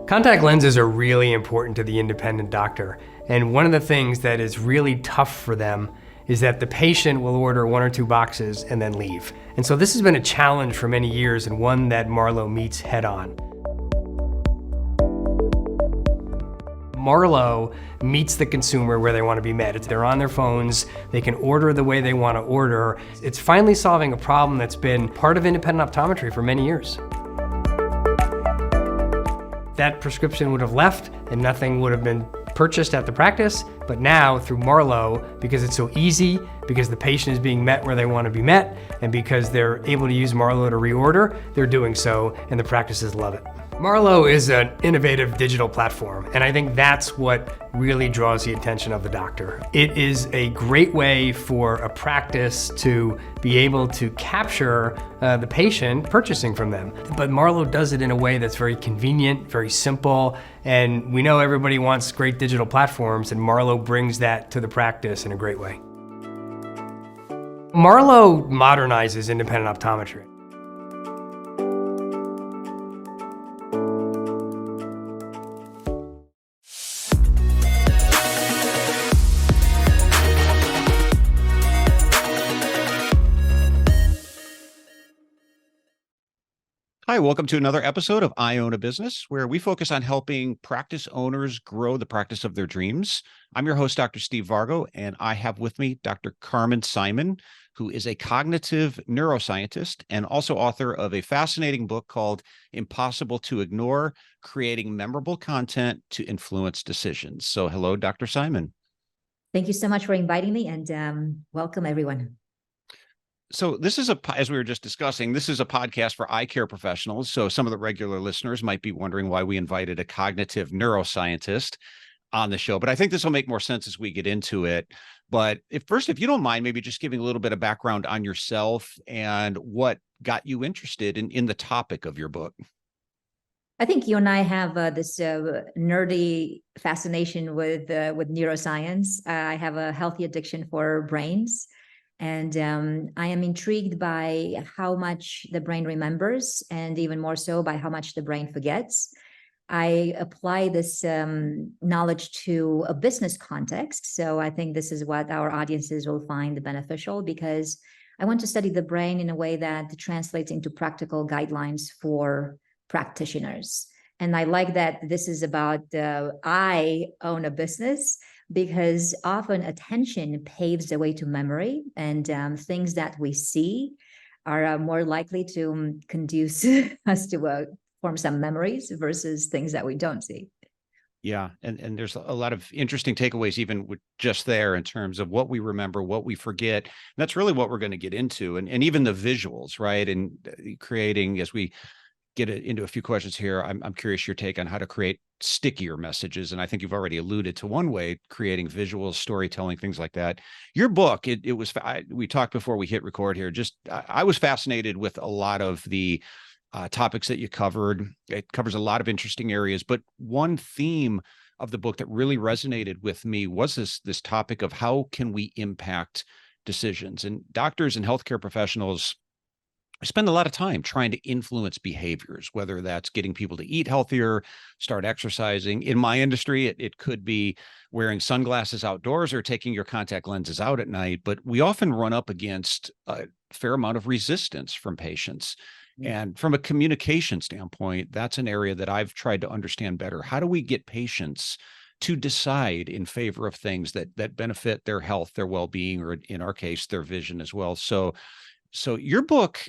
Contact lenses are really important to the independent doctor, and one of the things that is really tough for them is that the patient will order 1 or 2 boxes and then leave. And so this has been a challenge for many years and one that Marlowe meets head on. Marlowe meets the consumer where they want to be met. They're on their phones, they can order the way they want to order. It's finally solving a problem that's been part of independent optometry for many years. That prescription would have left and nothing would have been purchased at the practice, but now through Marlowe, because it's so easy, because the patient is being met where they want to be met, and because they're able to use Marlowe to reorder, they're doing so, and the practices love it. Marlowe is an innovative digital platform, and I think that's what really draws the attention of the doctor. It is a great way for a practice to be able to capture the patient purchasing from them. But Marlowe does it in a way that's very convenient, very simple, and we know everybody wants great digital platforms, and Marlowe brings that to the practice in a great way. Marlowe modernizes independent optometry. Hi, welcome to another episode of I Own a Business, where we focus on helping practice owners grow the practice of their dreams. I'm your host, Dr. Steve Vargo, and I have with me Dr. Carmen Simon, who is a cognitive neuroscientist and also author of a fascinating book called Impossible to Ignore: Creating Memorable Content to Influence Decisions. So hello, Dr. Simon. Thank you so much for inviting me, and welcome everyone. So this is as we were just discussing, this is a podcast for eye care professionals. So some of the regular listeners might be wondering why we invited a cognitive neuroscientist on the show, but I think this will make more sense as we get into it. But if you don't mind, maybe just giving a little bit of background on yourself and what got you interested in the topic of your book. I think you and I have this nerdy fascination with neuroscience. I have a healthy addiction for brains. And I am intrigued by how much the brain remembers, and even more so by how much the brain forgets. I apply this knowledge to a business context. So I think this is what our audiences will find beneficial, because I want to study the brain in a way that translates into practical guidelines for practitioners. And I like that this is about I own a business, because often attention paves the way to memory, and things that we see are more likely to conduce us to form some memories versus things that we don't see. Yeah, and there's a lot of interesting takeaways even with just there in terms of what we remember, what we forget. And that's really what we're going to get into, and even the visuals, right? And creating, as we get into a few questions here, I'm curious your take on how to create stickier messages. And I think you've already alluded to one way, creating visuals, storytelling, things like that. Your book, we talked before we hit record here, I was fascinated with a lot of the topics that you covered. It covers a lot of interesting areas, but one theme of the book that really resonated with me was this topic of how can we impact decisions. And doctors and healthcare professionals spend a lot of time trying to influence behaviors, whether that's getting people to eat healthier, start exercising. In my industry, it could be wearing sunglasses outdoors or taking your contact lenses out at night, but we often run up against a fair amount of resistance from patients. And from a communication standpoint, that's an area that I've tried to understand better. How do we get patients to decide in favor of things that benefit their health, their well-being, or in our case, their vision as well? So your book,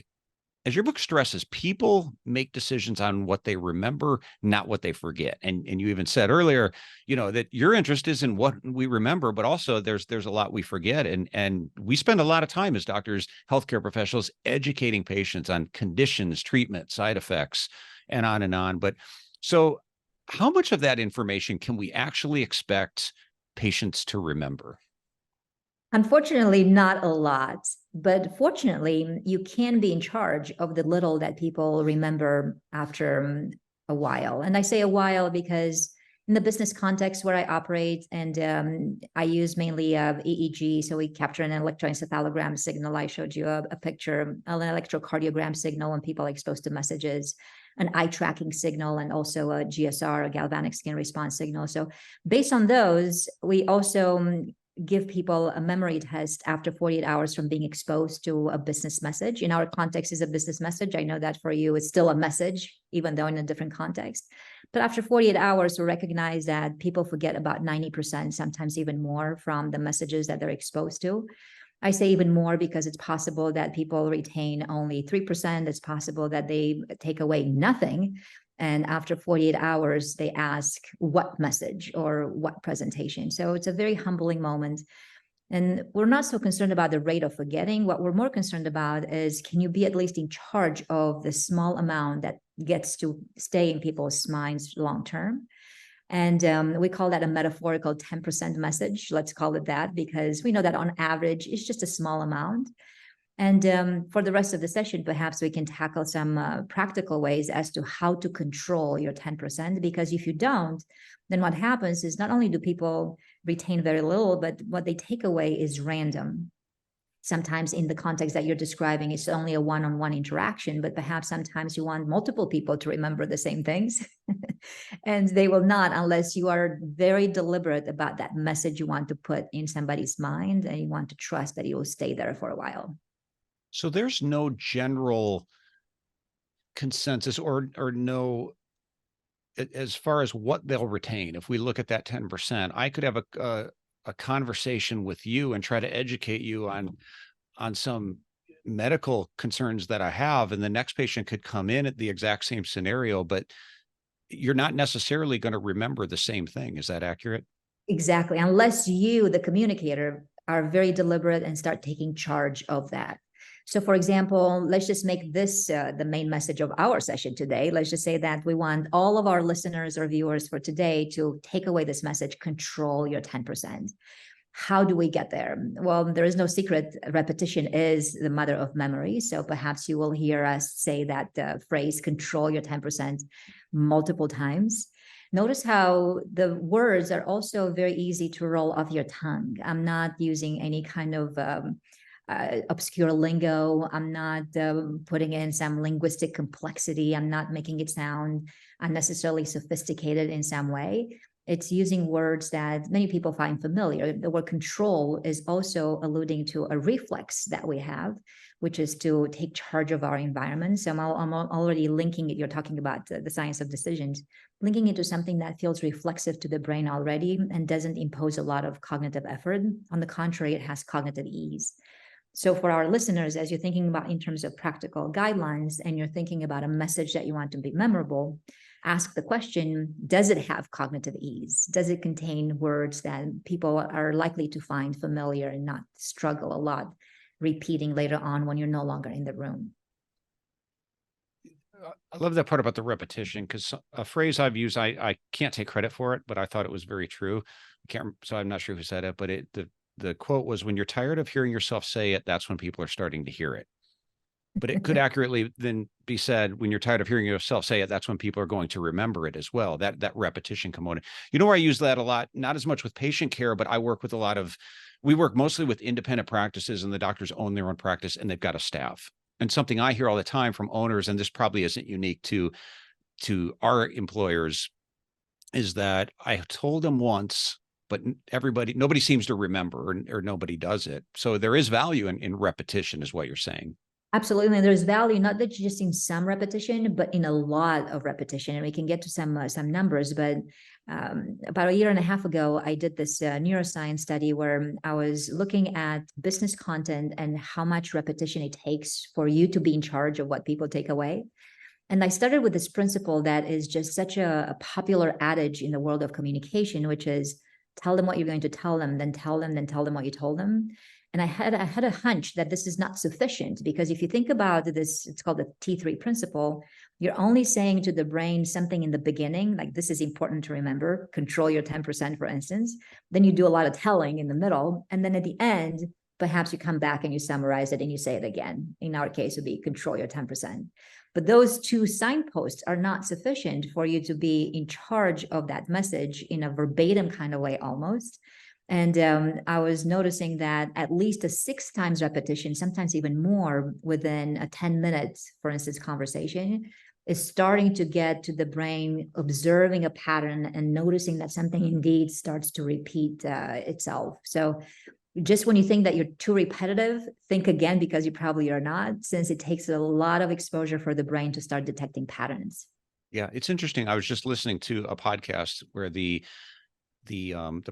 as your book stresses, people make decisions on what they remember, not what they forget. And you even said earlier, that your interest is in what we remember, but also there's a lot we forget. And we spend a lot of time as doctors, healthcare professionals, educating patients on conditions, treatment, side effects, and on and on. But so how much of that information can we actually expect patients to remember? Unfortunately, not a lot, but fortunately, you can be in charge of the little that people remember after a while. And I say a while because In the business context where I operate, and I use mainly EEG, so we capture an electroencephalogram signal. I showed you a picture, an electrocardiogram signal when people are exposed to messages, an eye tracking signal, and also a GSR, a galvanic skin response signal. So based on those, we also give people a memory test after 48 hours from being exposed to a business message. In our context, is a business message. I know that for you, it's still a message, even though in a different context. But after 48 hours, we recognize that people forget about 90%, sometimes even more, from the messages that they're exposed to. I say even more because it's possible that people retain only 3%. It's possible that they take away nothing. And after 48 hours, they ask what message or what presentation. So it's a very humbling moment. And we're not so concerned about the rate of forgetting. What we're more concerned about is, can you be at least in charge of the small amount that gets to stay in people's minds long term? And we call that a metaphorical 10% message. Let's call it that, because we know that on average, it's just a small amount. And for the rest of the session, perhaps we can tackle some practical ways as to how to control your 10%, because if you don't, then what happens is not only do people retain very little, but what they take away is random. Sometimes in the context that you're describing, it's only a one-on-one interaction, but perhaps sometimes you want multiple people to remember the same things. And they will not, unless you are very deliberate about that message you want to put in somebody's mind, and you want to trust that it will stay there for a while. So there's no general consensus or no, as far as what they'll retain. If we look at that 10%, I could have a conversation with you and try to educate you on some medical concerns that I have, and the next patient could come in at the exact same scenario, but you're not necessarily going to remember the same thing. Is that accurate? Exactly. Unless you, the communicator, are very deliberate and start taking charge of that. So for example, let's just make this the main message of our session today. Let's just say that we want all of our listeners or viewers for today to take away this message: control your 10%. How do we get there? Well, there is no secret. Repetition is the mother of memory. So perhaps you will hear us say that phrase, control your 10%, multiple times. Notice how the words are also very easy to roll off your tongue. I'm not using any kind of obscure lingo. I'm not putting in some linguistic complexity. I'm not making it sound unnecessarily sophisticated in some way. It's using words that many people find familiar. The word control is also alluding to a reflex that we have, which is to take charge of our environment. So I'm already linking it. You're talking about the science of decisions, linking it to something that feels reflexive to the brain already and doesn't impose a lot of cognitive effort. On the contrary, it has cognitive ease. So for our listeners, as you're thinking about in terms of practical guidelines and you're thinking about a message that you want to be memorable, ask the question, does it have cognitive ease? Does it contain words that people are likely to find familiar and not struggle a lot repeating later on when you're no longer in the room? I love that part about the repetition, because a phrase I've used, I can't take credit for it, but I thought it was very true. So I'm not sure who said it, but the quote was, when you're tired of hearing yourself say it, that's when people are starting to hear it. But it could accurately then be said, when you're tired of hearing yourself say it, that's when people are going to remember it as well. That repetition component. You know where I use that a lot, not as much with patient care, but I work with we work mostly with independent practices, and the doctors own their own practice and they've got a staff. And something I hear all the time from owners, and this probably isn't unique to our employers, is that I told them once, but nobody seems to remember, or nobody does it. So there is value in repetition, is what you're saying. Absolutely. And there's value, not that just in some repetition, but in a lot of repetition. And we can get to some numbers, but about a year and a half ago, I did this neuroscience study where I was looking at business content and how much repetition it takes for you to be in charge of what people take away. And I started with this principle that is just such a popular adage in the world of communication, which is tell them what you're going to tell them, then tell them what you told them. And I had a hunch that this is not sufficient, because if you think about this, it's called the T3 principle. You're only saying to the brain something in the beginning, like this is important to remember, control your 10%, for instance. Then you do a lot of telling in the middle. And then at the end, perhaps you come back and you summarize it and you say it again. In our case, it would be control your 10%. But those two signposts are not sufficient for you to be in charge of that message in a verbatim kind of way almost. And I was noticing that at least a 6 times repetition, sometimes even more within a 10 minutes, for instance, conversation, is starting to get to the brain, observing a pattern and noticing that something indeed starts to repeat itself. So just when you think that you're too repetitive, think again, because you probably are not, since it takes a lot of exposure for the brain to start detecting patterns. Yeah, it's interesting. I was just listening to a podcast where the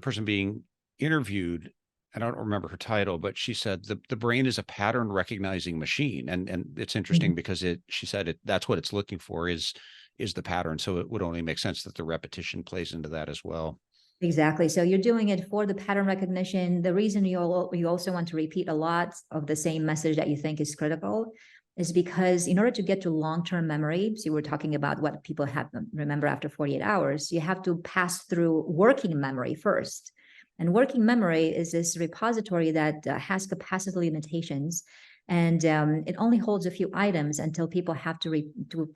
person being interviewed, I don't remember her title, but she said the brain is a pattern recognizing machine. And it's interesting because she said that's what it's looking for is the pattern. So it would only make sense that the repetition plays into that as well. Exactly. So you're doing it for the pattern recognition. The reason you also want to repeat a lot of the same message that you think is critical is because in order to get to long-term memory, so we're talking about what people have remember after 48 hours, you have to pass through working memory first. And working memory is this repository that has capacity limitations, and it only holds a few items until people have to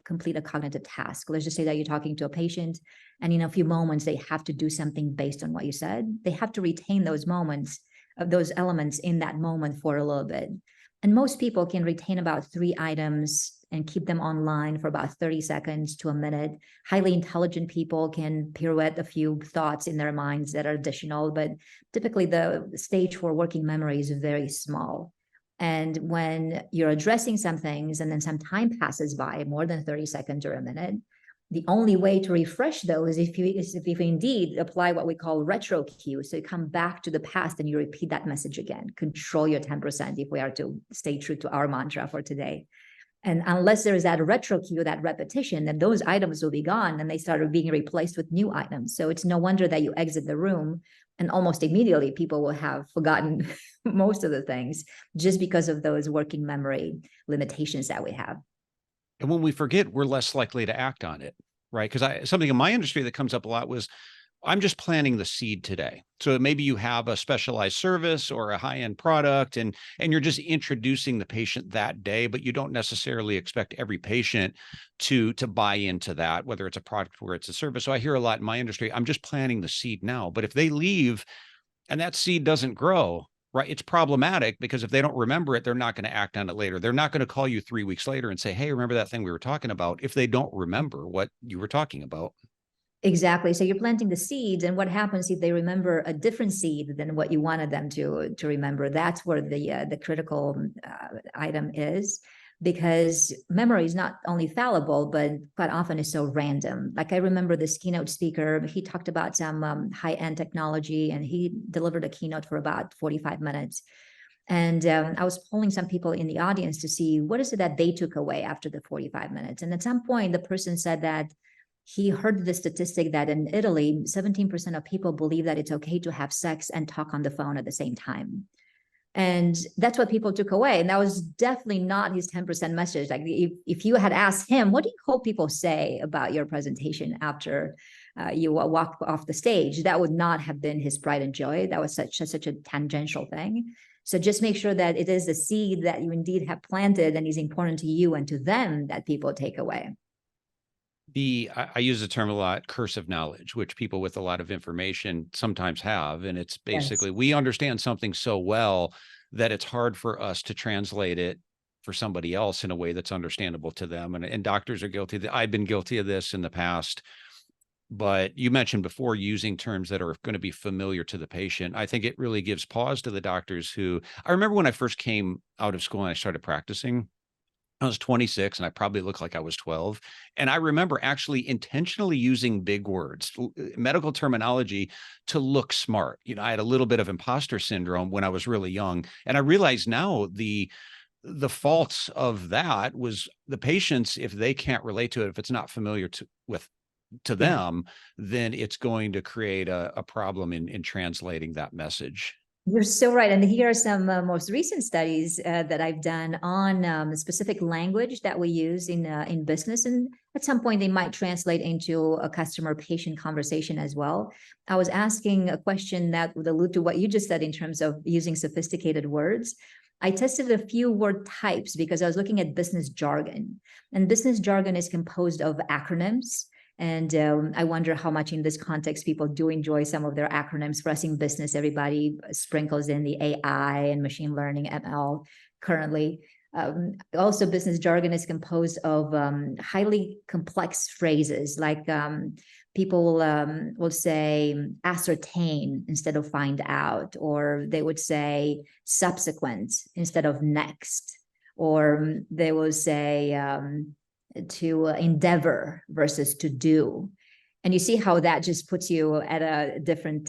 complete a cognitive task. Let's just say that you're talking to a patient, and in a few moments, they have to do something based on what you said. They have to retain those moments, those elements in that moment for a little bit. And most people can retain about 3 items and keep them online for about 30 seconds to a minute. Highly intelligent people can pirouette a few thoughts in their minds that are additional, but typically the stage for working memory is very small. And when you're addressing some things and then some time passes by, more than 30 seconds or a minute, the only way to refresh those is if you indeed apply what we call retro cue. So you come back to the past and you repeat that message again. Control your 10% if we are to stay true to our mantra for today. And unless there is that retro cue, that repetition, then those items will be gone and they start being replaced with new items. So it's no wonder that you exit the room and almost immediately people will have forgotten most of the things just because of those working memory limitations that we have. And when we forget, we're less likely to act on it, right? Because something in my industry that comes up a lot was, I'm just planting the seed today. So maybe you have a specialized service or a high-end product and you're just introducing the patient that day, but you don't necessarily expect every patient to buy into that, whether it's a product or it's a service. So I hear a lot in my industry, I'm just planting the seed now. But if they leave and that seed doesn't grow, right, it's problematic because if they don't remember it, they're not going to act on it later. They're not going to call you 3 weeks later and say, hey, remember that thing we were talking about, if they don't remember what you were talking about. Exactly. So you're planting the seeds, and what happens if they remember a different seed than what you wanted them to remember? That's where the critical item is, because memory is not only fallible, but quite often is so random. Like I remember this keynote speaker, he talked about some high-end technology, and he delivered a keynote for about 45 minutes. And I was polling some people in the audience to see what is it that they took away after the 45 minutes. And at some point, the person said that he heard the statistic that in Italy, 17% of people believe that it's okay to have sex and talk on the phone at the same time. And that's what people took away. And that was definitely not his 10% message. Like if you had asked him, what do you hope people say about your presentation after you walk off the stage? That would not have been his pride and joy. That was such a tangential thing. So just make sure that it is the seed that you indeed have planted and is important to you and to them that people take away. I use the term a lot, curse of knowledge, which people with a lot of information sometimes have. And it's basically, we understand something so well that it's hard for us to translate it for somebody else in a way that's understandable to them. And doctors are guilty. I've been guilty of this in the past. But you mentioned before using terms that are going to be familiar to the patient. I think it really gives pause to the doctors who, I remember when I first came out of school and I started practicing, I was 26 and I probably looked like I was 12. And I remember actually intentionally using big words, medical terminology to look smart. You know, I had a little bit of imposter syndrome when I was really young. And I realize now the faults of that was the patients, if they can't relate to it, if it's not familiar to them, then it's going to create a problem in translating that message. You're so right. And here are some most recent studies that I've done on the specific language that we use in business. And at some point, they might translate into a customer-patient conversation as well. I was asking a question that would allude to what you just said in terms of using sophisticated words. I tested a few word types because I was looking at business jargon. And business jargon is composed of acronyms. And I wonder how much in this context people do enjoy some of their acronyms. For us in business, everybody sprinkles in the AI and machine learning, ML currently. Also, business jargon is composed of highly complex phrases, like people will say ascertain instead of find out, or they would say subsequent instead of next, or they will say to endeavor versus to do. And you see how that just puts you at a different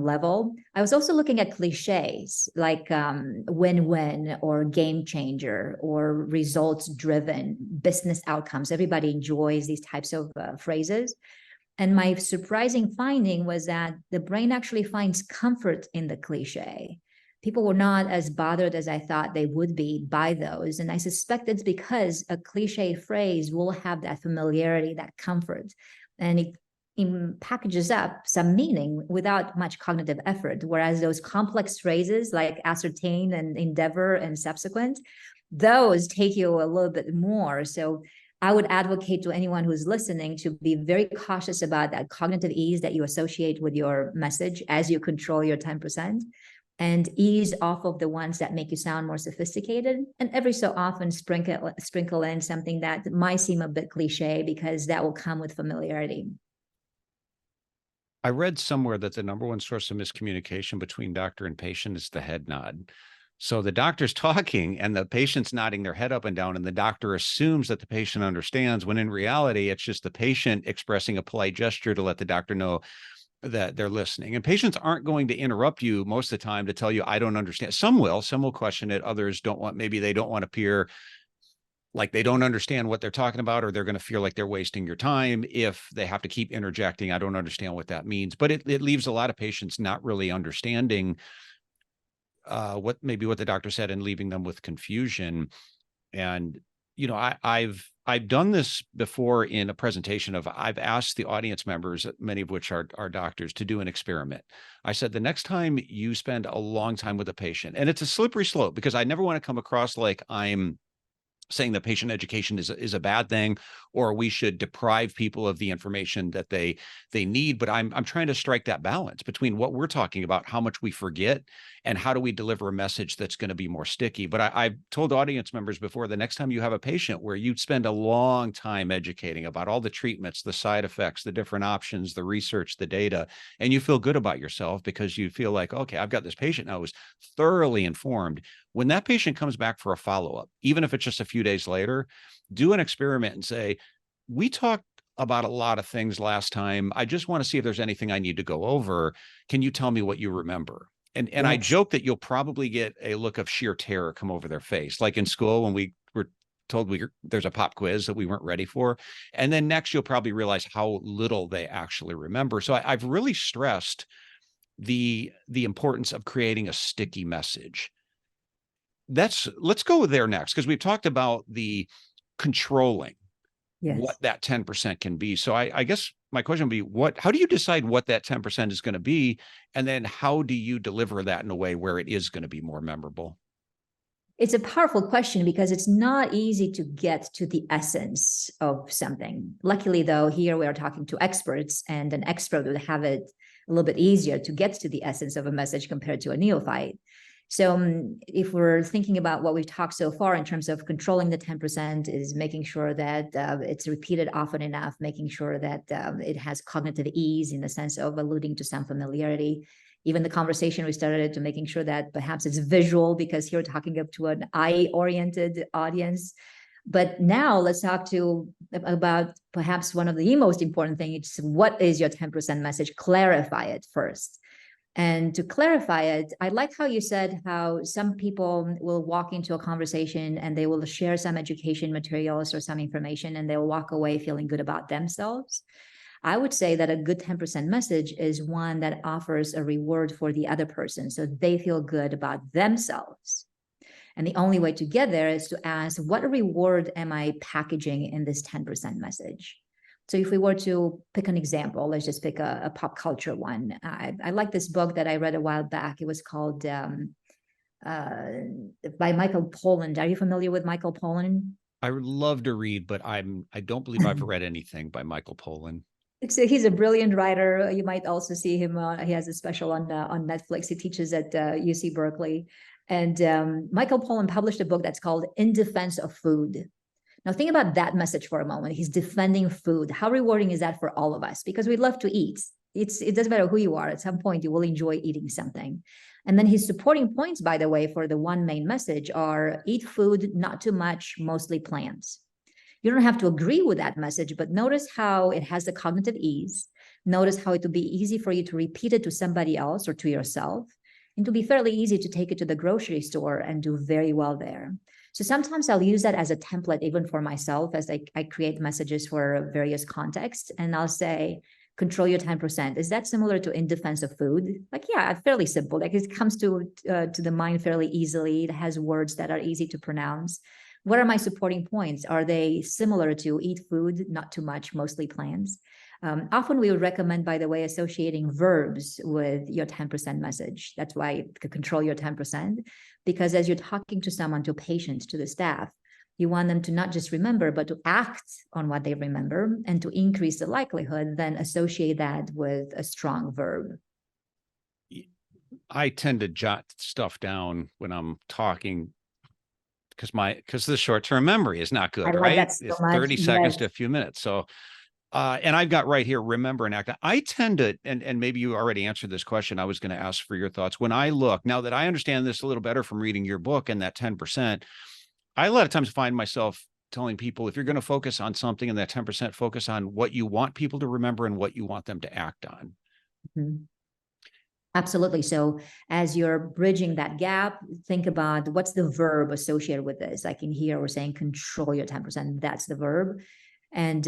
level. I was also looking at cliches like win-win or game changer or results-driven business outcomes. Everybody enjoys these types of phrases. And my surprising finding was that the brain actually finds comfort in the cliche. People were not as bothered as I thought they would be by those. And I suspect it's because a cliche phrase will have that familiarity, that comfort, and it packages up some meaning without much cognitive effort. Whereas those complex phrases like ascertain and endeavor and subsequent, those take you a little bit more. So I would advocate to anyone who's listening to be very cautious about that cognitive ease that you associate with your message as you control your 10%. And ease off of the ones that make you sound more sophisticated. And every so often sprinkle in something that might seem a bit cliche, because that will come with familiarity. I read somewhere that the number one source of miscommunication between doctor and patient is the head nod. So the doctor's talking and the patient's nodding their head up and down, and the doctor assumes that the patient understands, when in reality, it's just the patient expressing a polite gesture to let the doctor know that they're listening. And patients aren't going to interrupt you most of the time to tell you, I don't understand. Some will question it. Others don't want, maybe they don't want to appear like they don't understand what they're talking about, or they're going to feel like they're wasting your time if they have to keep interjecting. I don't understand what that means. But it leaves a lot of patients not really understanding what the doctor said, and leaving them with confusion. And you know, I've done this before in a presentation of, I've asked the audience members, many of which are doctors, to do an experiment. I said, the next time you spend a long time with a patient, and it's a slippery slope, because I never want to come across like I'm saying that patient education is a bad thing, or we should deprive people of the information that they need. But I'm trying to strike that balance between what we're talking about, how much we forget, and how do we deliver a message that's going to be more sticky. But I've told audience members before, the next time you have a patient where you spend a long time educating about all the treatments, the side effects, the different options, the research, the data, and you feel good about yourself because you feel like, okay, I've got this patient now who's thoroughly informed. When that patient comes back for a follow-up, even if it's just a few days later, do an experiment and say, we talked about a lot of things last time. I just want to see if there's anything I need to go over. Can you tell me what you remember? And yes. I joke that you'll probably get a look of sheer terror come over their face. Like in school, when we were told there's a pop quiz that we weren't ready for. And then next, you'll probably realize how little they actually remember. So I've really stressed the importance of creating a sticky message. Let's go there next, because we've talked about the controlling what that 10% can be. So I guess my question would be, how do you decide what that 10% is going to be? And then how do you deliver that in a way where it is going to be more memorable? It's a powerful question, because it's not easy to get to the essence of something. Luckily, though, here we are talking to experts, and an expert would have it a little bit easier to get to the essence of a message compared to a neophyte. So if we're thinking about what we've talked so far in terms of controlling the 10%, is making sure that it's repeated often enough, making sure that it has cognitive ease in the sense of alluding to some familiarity. Even the conversation we started to making sure that perhaps it's visual, because here we're talking up to an eye-oriented audience. But now let's talk about perhaps one of the most important things. What is your 10% message? Clarify it first. And to clarify it, I like how you said how some people will walk into a conversation and they will share some education materials or some information, and they'll walk away feeling good about themselves. I would say that a good 10% message is one that offers a reward for the other person so they feel good about themselves. And the only way to get there is to ask, what reward am I packaging in this 10% message? So if we were to pick an example, let's just pick a pop culture one. I like this book that I read a while back. It was called by Michael Pollan. Are you familiar with Michael Pollan? I would love to read, but I don't believe I've read anything by Michael Pollan. He's a brilliant writer. You might also see him. He has a special on Netflix. He teaches at UC Berkeley. And Michael Pollan published a book that's called In Defense of Food. Now think about that message for a moment. He's defending food. How rewarding is that for all of us? Because we love to eat. It doesn't matter who you are. At some point, you will enjoy eating something. And then his supporting points, by the way, for the one main message are eat food, not too much, mostly plants. You don't have to agree with that message, but notice how it has the cognitive ease. Notice how it will be easy for you to repeat it to somebody else or to yourself. And to be fairly easy to take it to the grocery store and do very well there. So sometimes I'll use that as a template even for myself as I create messages for various contexts. And I'll say, control your 10%. Is that similar to In Defense of Food? Like, yeah, fairly simple. Like it comes to the mind fairly easily. It has words that are easy to pronounce. What are my supporting points? Are they similar to eat food, not too much, mostly plants? Often we would recommend, by the way, associating verbs with your 10% message. That's why control your 10%, because as you're talking to someone, to a patient, to the staff, you want them to not just remember, but to act on what they remember, and to increase the likelihood, then associate that with a strong verb. I tend to jot stuff down when I'm talking because the short-term memory is not good, right? That so it's much. 30 seconds to a few minutes. So and I've got right here, remember and act. I tend to, and maybe you already answered this question. I was going to ask for your thoughts. When I look, now that I understand this a little better from reading your book and that 10%, I a lot of times find myself telling people, if you're going to focus on something in that 10%, focus on what you want people to remember and what you want them to act on. Mm-hmm. Absolutely. So as you're bridging that gap, think about what's the verb associated with this. Like in here, we're saying control your 10%. That's the verb. And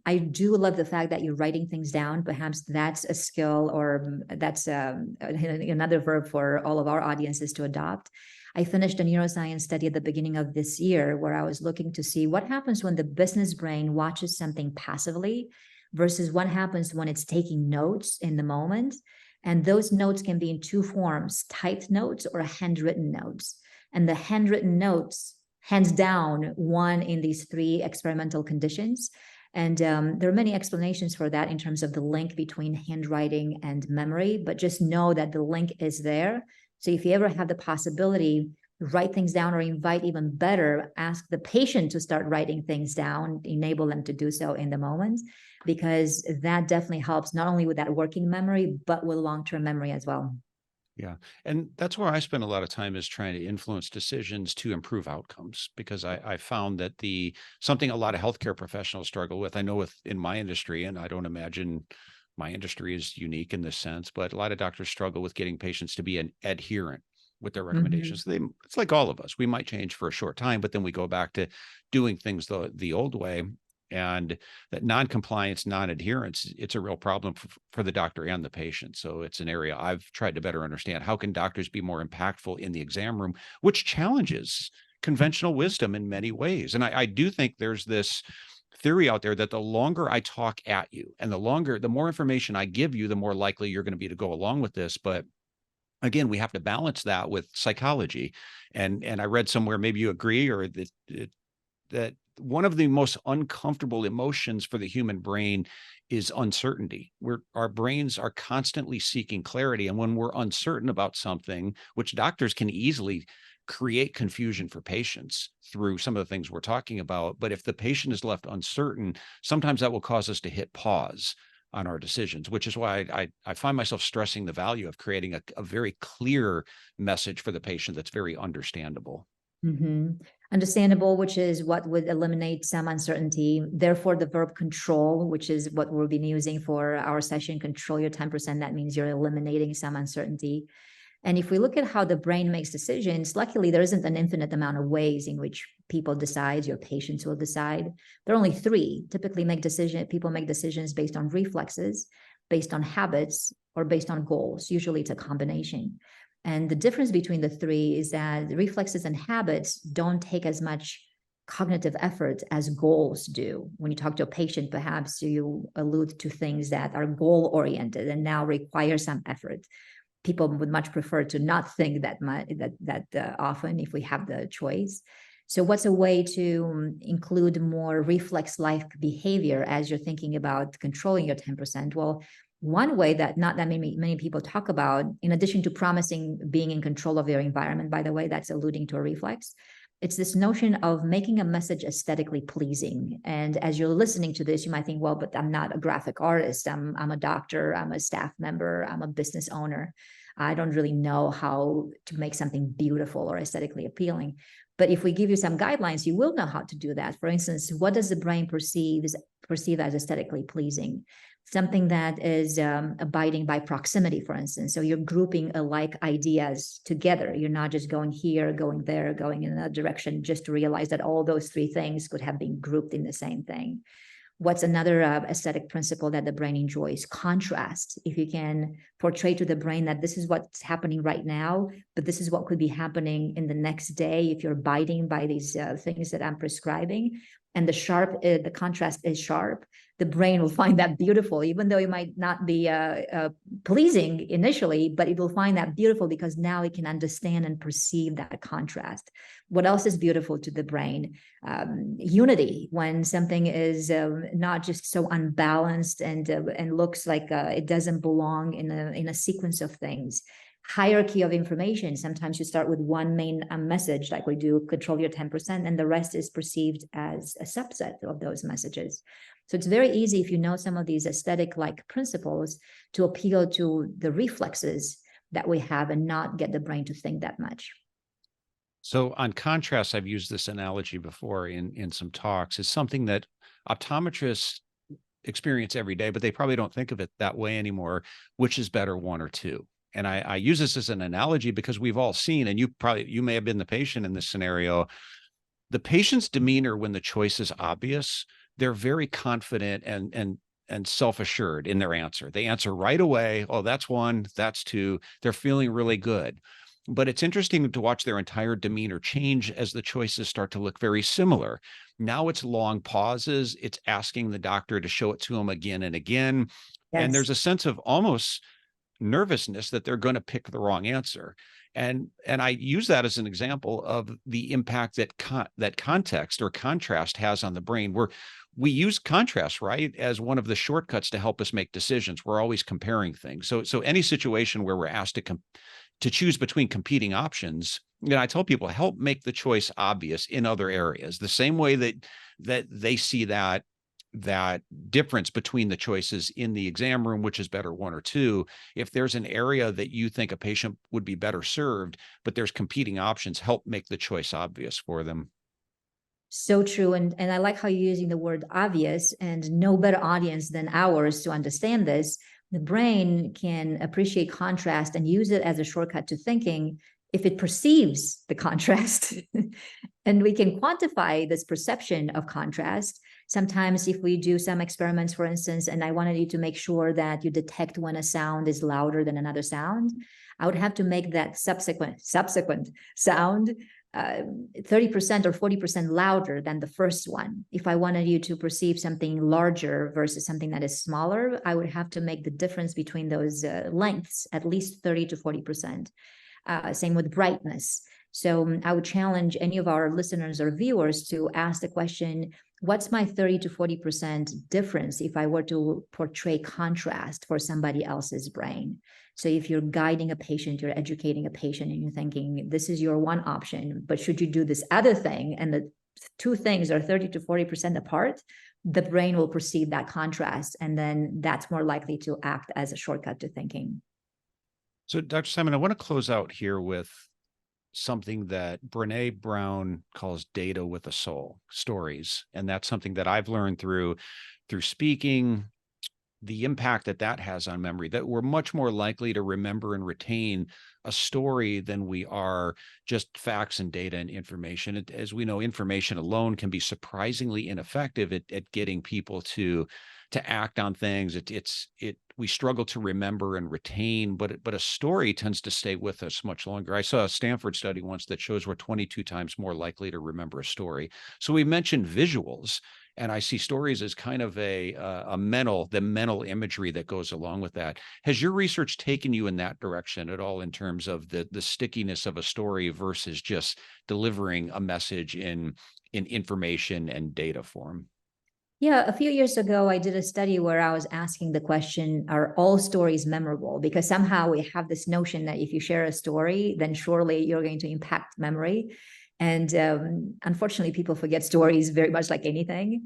I do love the fact that you're writing things down. Perhaps that's a skill, or that's another verb for all of our audiences to adopt. I finished a neuroscience study at the beginning of this year where I was looking to see what happens when the business brain watches something passively versus what happens when it's taking notes in the moment. And those notes can be in two forms, typed notes or handwritten notes. And the handwritten notes, hands down, won in these three experimental conditions. And there are many explanations for that in terms of the link between handwriting and memory, but just know that the link is there. So if you ever have the possibility, write things down, or invite, even better, ask the patient to start writing things down, enable them to do so in the moment, because that definitely helps not only with that working memory, but with long-term memory as well. Yeah. And that's where I spend a lot of time, is trying to influence decisions to improve outcomes, because I found that something a lot of healthcare professionals struggle with, I know in my industry, and I don't imagine my industry is unique in this sense, but a lot of doctors struggle with getting patients to be an adherent with their recommendations. Mm-hmm. It's like all of us. We might change for a short time, but then we go back to doing things the old way. And that non-compliance, non-adherence, it's a real problem for the doctor and the patient. So it's an area I've tried to better understand. How can doctors be more impactful in the exam room, which challenges conventional wisdom in many ways? And I do think there's this theory out there that the longer I talk at you and the more information I give you, the more likely you're going to be to go along with this. But again, we have to balance that with psychology. And I read somewhere, maybe you agree, or that one of the most uncomfortable emotions for the human brain is uncertainty. Our brains are constantly seeking clarity. And when we're uncertain about something, which doctors can easily create confusion for patients through some of the things we're talking about. But if the patient is left uncertain, sometimes that will cause us to hit pause on our decisions, which is why I find myself stressing the value of creating a very clear message for the patient that's very understandable. Mm-hmm. Understandable, which is what would eliminate some uncertainty. Therefore, the verb control, which is what we'll be using for our session, control your 10%, that means you're eliminating some uncertainty. And if we look at how the brain makes decisions, luckily there isn't an infinite amount of ways in which people decide, your patients will decide. There are only three. Typically people make decisions based on reflexes, based on habits, or based on goals. Usually it's a combination. And the difference between the three is that reflexes and habits don't take as much cognitive effort as goals do. When you talk to a patient, perhaps you allude to things that are goal oriented and now require some effort. People would much prefer to not think that much, often if we have the choice. So what's a way to include more reflex-like behavior as you're thinking about controlling your 10%? Well, one way that not that many people talk about, in addition to promising being in control of your environment, by the way, that's alluding to a reflex, it's this notion of making a message aesthetically pleasing. And as you're listening to this, you might think, well, but I'm not a graphic artist. I'm a doctor, I'm a staff member, I'm a business owner. I don't really know how to make something beautiful or aesthetically appealing. But if we give you some guidelines, you will know how to do that. For instance, what does the brain perceive as aesthetically pleasing? Something that is abiding by proximity, for instance. So you're grouping alike ideas together. You're not just going here, going there, going in another direction, just to realize that all those three things could have been grouped in the same thing. What's another aesthetic principle that the brain enjoys? Contrast. If you can portray to the brain that this is what's happening right now, but this is what could be happening in the next day if you're abiding by these things that I'm prescribing, and the contrast is sharp, the brain will find that beautiful, even though it might not be pleasing initially, but it will find that beautiful because now it can understand and perceive that contrast. What else is beautiful to the brain? Unity, when something is not just so unbalanced and looks like it doesn't belong in a sequence of things. Hierarchy of information. Sometimes you start with one main message, like we do control your 10%, and the rest is perceived as a subset of those messages. So it's very easy, if you know some of these aesthetic-like principles, to appeal to the reflexes that we have and not get the brain to think that much. So on contrast, I've used this analogy before in some talks. It's something that optometrists experience every day, but they probably don't think of it that way anymore. Which is better, one or two? And I use this as an analogy because we've all seen, and you may have been the patient in this scenario, the patient's demeanor when the choice is obvious, they're very confident and self-assured in their answer. They answer right away. Oh, that's one, that's two. They're feeling really good. But it's interesting to watch their entire demeanor change as the choices start to look very similar. Now it's long pauses. It's asking the doctor to show it to them again and again. Yes. And there's a sense of almost nervousness that they're going to pick the wrong answer. And I use that as an example of the impact that context or contrast has on the brain, where we use contrast, right, as one of the shortcuts to help us make decisions. We're always comparing things. So any situation where we're asked to choose between competing options, I tell people, help make the choice obvious in other areas, the same way that they see that difference between the choices in the exam room, which is better, one or two. If there's an area that you think a patient would be better served, but there's competing options, help make the choice obvious for them. So true. And I like how you're using the word obvious, and no better audience than ours to understand this. The brain can appreciate contrast and use it as a shortcut to thinking if it perceives the contrast. And we can quantify this perception of contrast. Sometimes if we do some experiments, for instance, and I wanted you to make sure that you detect when a sound is louder than another sound, I would have to make that subsequent sound 30% or 40% louder than the first one. If I wanted you to perceive something larger versus something that is smaller, I would have to make the difference between those lengths at least 30 to 40%. Same with brightness. So I would challenge any of our listeners or viewers to ask the question, what's my 30 to 40% difference if I were to portray contrast for somebody else's brain? So if you're guiding a patient, you're educating a patient, and you're thinking, this is your one option, but should you do this other thing, and the two things are 30 to 40% apart, the brain will perceive that contrast, and then that's more likely to act as a shortcut to thinking. So Dr. Simon, I want to close out here with something that Brené Brown calls data with a soul, stories. And that's something that I've learned through speaking, the impact that that has on memory, that we're much more likely to remember and retain a story than we are just facts and data and information. As we know, information alone can be surprisingly ineffective at getting people to act on things. We struggle to remember and retain, but a story tends to stay with us much longer. I saw a Stanford study once that shows we're 22 times more likely to remember a story. So we mentioned visuals, and I see stories as kind of the mental imagery that goes along with that. Has your research taken you in that direction at all in terms of the stickiness of a story versus just delivering a message in information and data form? Yeah, a few years ago, I did a study where I was asking the question, are all stories memorable? Because somehow we have this notion that if you share a story, then surely you're going to impact memory. And unfortunately, people forget stories very much like anything.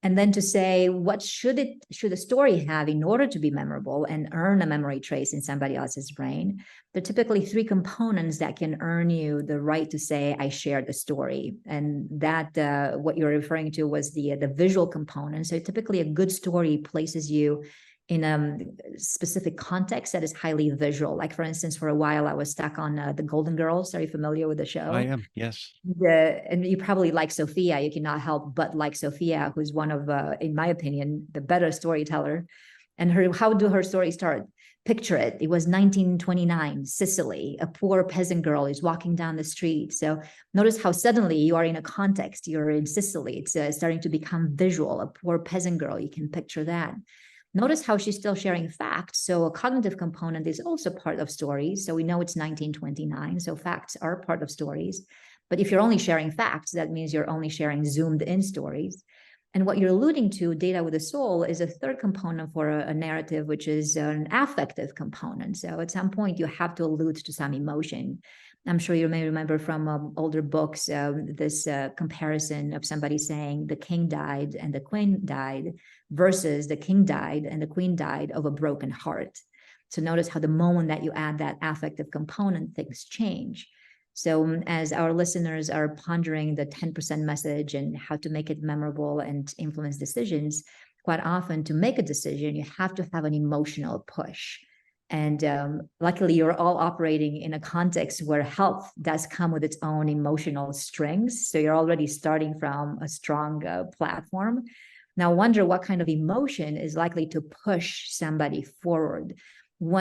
And then to say, what should a story have in order to be memorable and earn a memory trace in somebody else's brain? There are typically three components that can earn you the right to say, I shared a story. And that what you're referring to was the visual component. So typically a good story places you in a specific context that is highly visual. Like for instance, for a while, I was stuck on the Golden Girls. Are you familiar with the show? I am, yes. And you probably like Sophia. You cannot help but like Sophia, who's one of, in my opinion, the better storyteller. And how do her stories start? Picture it. It was 1929, Sicily. A poor peasant girl is walking down the street. So notice how suddenly you are in a context. You're in Sicily. It's starting to become visual. A poor peasant girl. You can picture that. Notice how she's still sharing facts. So a cognitive component is also part of stories. So we know it's 1929. So facts are part of stories. But if you're only sharing facts, that means you're only sharing zoomed in stories. And what you're alluding to, data with a soul, is a third component for a narrative, which is an affective component. So at some point, you have to allude to some emotion. I'm sure you may remember from older books this comparison of somebody saying the king died and the queen died versus the king died and the queen died of a broken heart. So notice how the moment that you add that affective component, things change. So as our listeners are pondering the 10% message and how to make it memorable and influence decisions, quite often to make a decision, you have to have an emotional push. And luckily, you're all operating in a context where health does come with its own emotional strings. So you're already starting from a strong platform. Now, wonder what kind of emotion is likely to push somebody forward.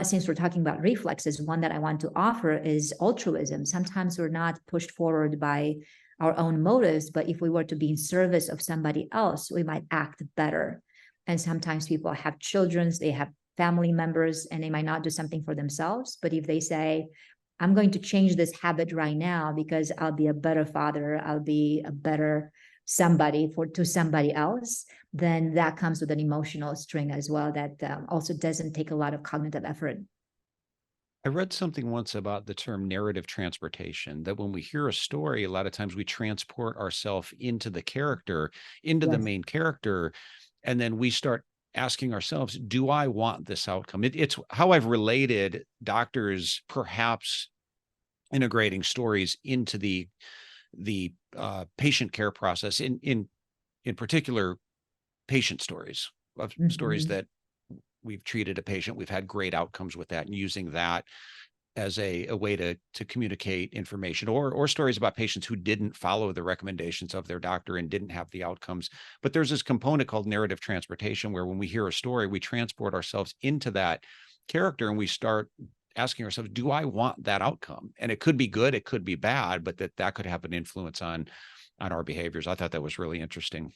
Since we're talking about reflexes, one that I want to offer is altruism. Sometimes we're not pushed forward by our own motives, but if we were to be in service of somebody else, we might act better. And sometimes people have children, they have family members, and they might not do something for themselves. But if they say, I'm going to change this habit right now because I'll be a better father, I'll be a better somebody to somebody else, then that comes with an emotional string as well that also doesn't take a lot of cognitive effort. I read something once about the term narrative transportation, that when we hear a story, a lot of times we transport ourselves into the character, into the main character, and then we start asking ourselves, do I want this outcome? It's how I've related doctors perhaps integrating stories into the patient care process, in particular patient stories, of stories that we've treated a patient, we've had great outcomes with that, and using that as a way to communicate information, or stories about patients who didn't follow the recommendations of their doctor and didn't have the outcomes. But there's this component called narrative transportation, where when we hear a story, we transport ourselves into that character and we start asking ourselves, do I want that outcome? And it could be good, it could be bad, but that could have an influence on our behaviors. I thought that was really interesting.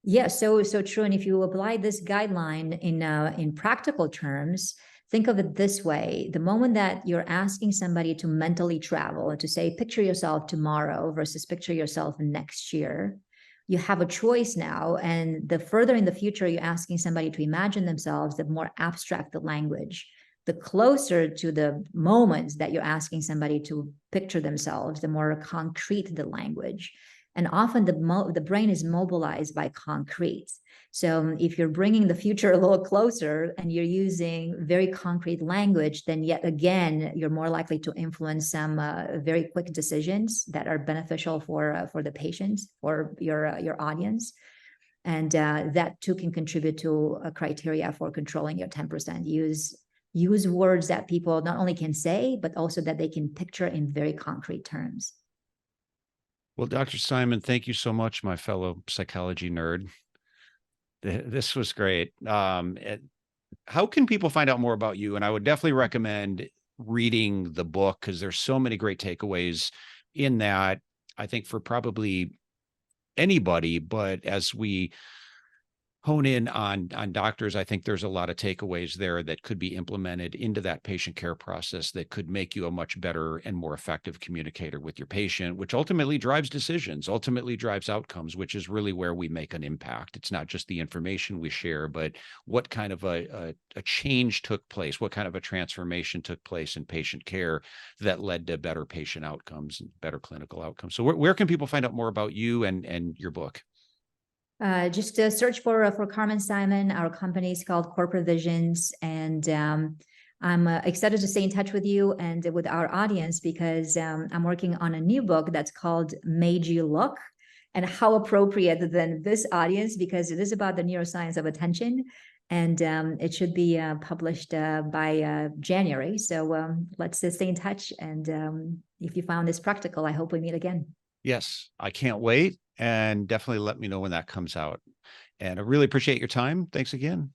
Yeah, so true. And if you apply this guideline in practical terms, think of it this way: the moment that you're asking somebody to mentally travel and to say, picture yourself tomorrow versus picture yourself next year, you have a choice now. And the further in the future you're asking somebody to imagine themselves, the more abstract the language. The closer to the moments that you're asking somebody to picture themselves, the more concrete the language. And often the brain is mobilized by concrete. So if you're bringing the future a little closer and you're using very concrete language, then yet again, you're more likely to influence some very quick decisions that are beneficial for the patients or your audience. And that too can contribute to a criteria for controlling your 10%. Use words that people not only can say, but also that they can picture in very concrete terms. Well, Dr. Simon, thank you so much, my fellow psychology nerd. This was great. How can people find out more about you? And I would definitely recommend reading the book because there's so many great takeaways in that. I think for probably anybody, but as we hone in on doctors, I think there's a lot of takeaways there that could be implemented into that patient care process that could make you a much better and more effective communicator with your patient, which ultimately drives decisions, ultimately drives outcomes, which is really where we make an impact. It's not just the information we share, but what kind of a change took place, what kind of a transformation took place in patient care that led to better patient outcomes and better clinical outcomes. So where can people find out more about you and your book? Just search for Carmen Simon. Our company is called Corporate Visions, and I'm excited to stay in touch with you and with our audience because I'm working on a new book that's called Made You Look, and how appropriate then this audience, because it is about the neuroscience of attention, and it should be published by January. So let's stay in touch, and if you found this practical, I hope we meet again. Yes, I can't wait. And definitely let me know when that comes out. And I really appreciate your time. Thanks again.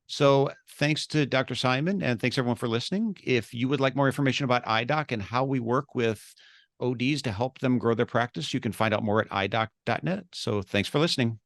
So thanks to Dr. Simon, and thanks everyone for listening. If you would like more information about iDoc and how we work with ODs to help them grow their practice, you can find out more at idoc.net. So thanks for listening.